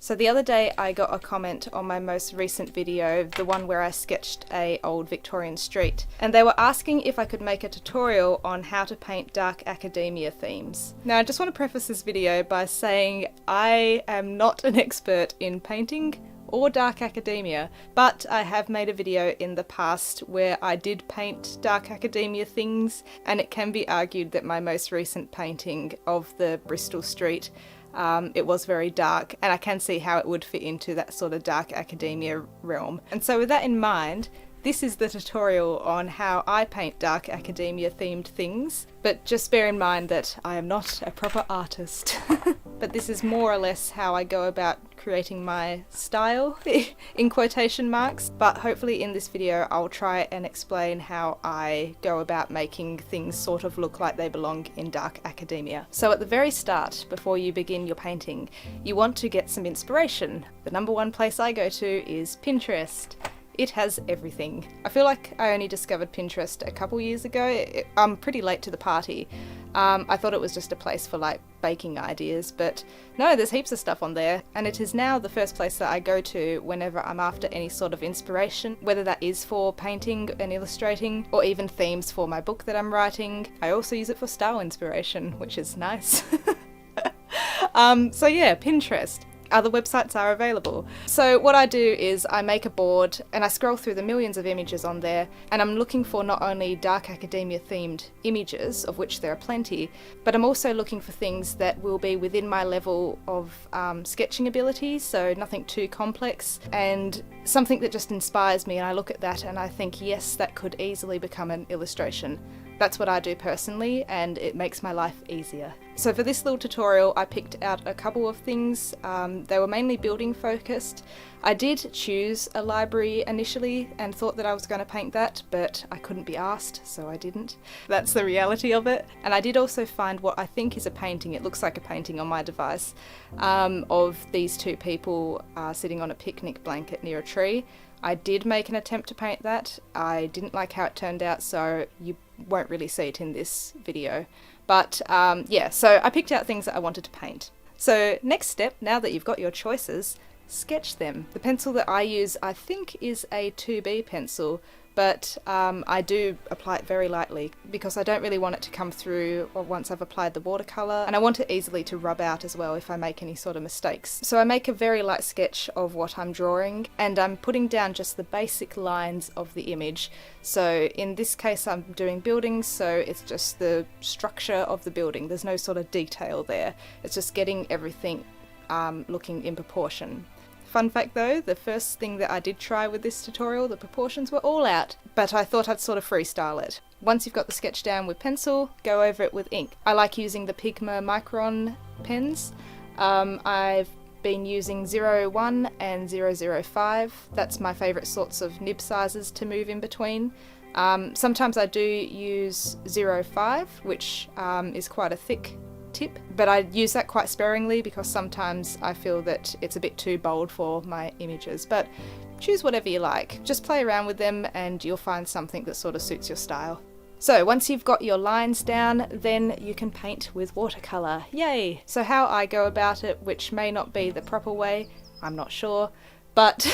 So the other day I got a comment on my most recent video, the one where I sketched a old Victorian street, and they were asking if I could make a tutorial on how to paint dark academia themes. Now I just want to preface this video by saying I am not an expert in painting or dark academia, but I have made a video in the past where I did paint dark academia things, and it can be argued that my most recent painting of the Bristol street it was very dark, and I can see how it would fit into that sort of dark academia realm. And so with that in mind, this is the tutorial on how I paint dark academia themed things, but just bear in mind that I am not a proper artist. But this is more or less how I go about creating my style, in quotation marks, but hopefully in this video I'll try and explain how I go about making things sort of look like they belong in dark academia. So at the very start, before you begin your painting, you want to get some inspiration. The number one place I go to is Pinterest. It has everything. I feel like I only discovered Pinterest a couple years ago. I'm pretty late to the party. I thought it was just a place for like baking ideas, but no, there's heaps of stuff on there, and it is now the first place that I go to whenever I'm after any sort of inspiration, whether that is for painting and illustrating or even themes for my book that I'm writing. I also use it for style inspiration, which is nice. So yeah, Pinterest. Other websites are available. So what I do is I make a board and I scroll through the millions of images on there, and I'm looking for not only dark academia themed images, of which there are plenty, but I'm also looking for things that will be within my level of sketching ability, so nothing too complex, and something that just inspires me, and I look at that and I think, yes, that could easily become an illustration. That's what I do personally, and it makes my life easier. So for this little tutorial I picked out a couple of things. They were mainly building focused. I did choose a library initially and thought that I was going to paint that, but I couldn't be asked, so I didn't. That's the reality of it. And I did also find what I think is a painting, it looks like a painting on my device, of these two people sitting on a picnic blanket near a tree. I did make an attempt to paint that. I didn't like how it turned out, so you won't really see it in this video. But yeah, so I picked out things that I wanted to paint. So next step, now that you've got your choices, sketch them. The pencil that I use I think is a 2B pencil, but I do apply it very lightly because I don't really want it to come through once I've applied the watercolour, and I want it easily to rub out as well if I make any sort of mistakes. So I make a very light sketch of what I'm drawing, and I'm putting down just the basic lines of the image. So in this case I'm doing buildings, so it's just the structure of the building. There's no sort of detail there. It's just getting everything looking in proportion. Fun fact though, the first thing that I did try with this tutorial, the proportions were all out, but I thought I'd sort of freestyle it. Once you've got the sketch down with pencil, go over it with ink. I like using the Pigma Micron pens. I've been using 01 and 005. That's my favourite sorts of nib sizes to move in between. Sometimes I do use 05, which is quite a thick tip, but I use that quite sparingly because sometimes I feel that it's a bit too bold for my images, but choose whatever you like. Just play around with them and you'll find something that sort of suits your style. So once you've got your lines down, then you can paint with watercolour. Yay! So how I go about it, which may not be the proper way, I'm not sure, but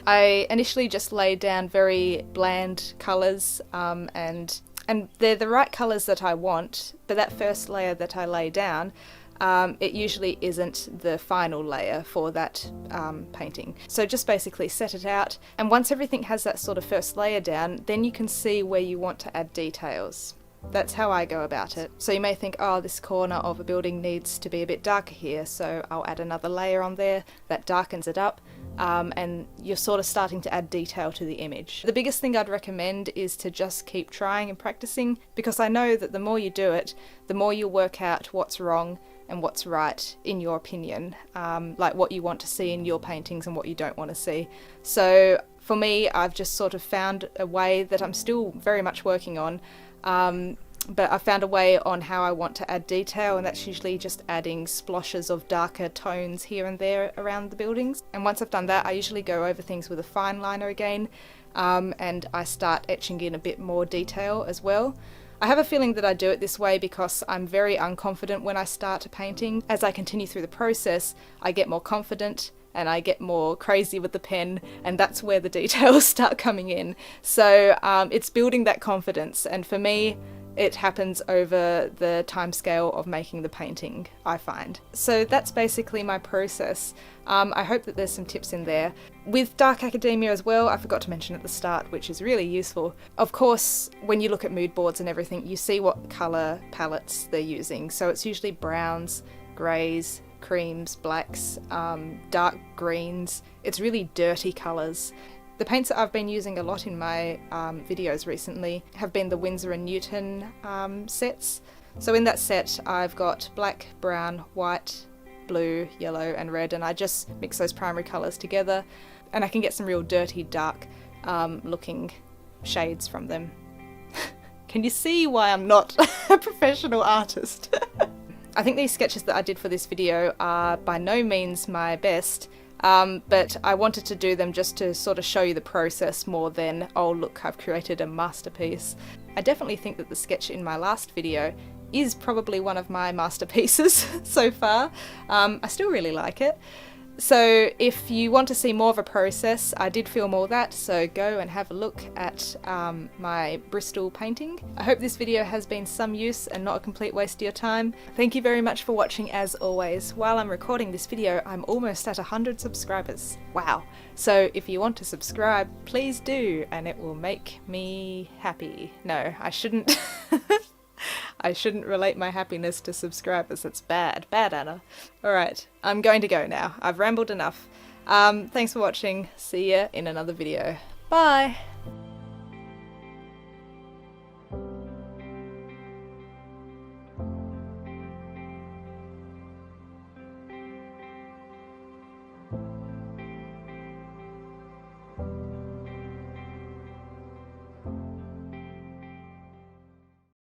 I initially just laid down very bland colours and they're the right colours that I want, but that first layer that I lay down, it usually isn't the final layer for that painting. So just basically set it out, and once everything has that sort of first layer down, then you can see where you want to add details. That's how I go about it. So you may think, oh, this corner of a building needs to be a bit darker here, so I'll add another layer on there that darkens it up, and you're sort of starting to add detail to the image. The biggest thing I'd recommend is to just keep trying and practicing, because I know that the more you do it, the more you'll work out what's wrong and what's right in your opinion, like what you want to see in your paintings and what you don't want to see. So for me, I've just sort of found a way that I'm still very much working on, but I found a way on how I want to add detail, and that's usually just adding sploshes of darker tones here and there around the buildings. And once I've done that, I usually go over things with a fine liner again, and I start etching in a bit more detail as well. I have a feeling that I do it this way because I'm very unconfident when I start a painting. As I continue through the process, I get more confident, and I get more crazy with the pen, and that's where the details start coming in. So it's building that confidence, and for me it happens over the time scale of making the painting, I find. So that's basically my process. I hope that there's some tips in there. With dark academia as well, I forgot to mention at the start, which is really useful. Of course, when you look at mood boards and everything, you see what colour palettes they're using. So it's usually browns, greys, creams, blacks, dark greens. It's really dirty colours. The paints that I've been using a lot in my videos recently have been the Winsor & Newton sets. So in that set I've got black, brown, white, blue, yellow and red, and I just mix those primary colours together and I can get some real dirty, dark looking shades from them. Can you see why I'm not a professional artist? I think these sketches that I did for this video are by no means my best. But I wanted to do them just to sort of show you the process more than, oh look, I've created a masterpiece. I definitely think that the sketch in my last video is probably one of my masterpieces so far. I still really like it. So if you want to see more of a process, I did film all that, so go and have a look at my Bristol painting. I hope this video has been some use and not a complete waste of your time. Thank you very much for watching as always. While I'm recording this video, I'm almost at 100 subscribers. Wow. So if you want to subscribe, please do, and it will make me happy. No, I shouldn't. I shouldn't relate my happiness to subscribers. That's bad. Bad, Anna. Alright, I'm going to go now. I've rambled enough. Thanks for watching. See ya in another video. Bye!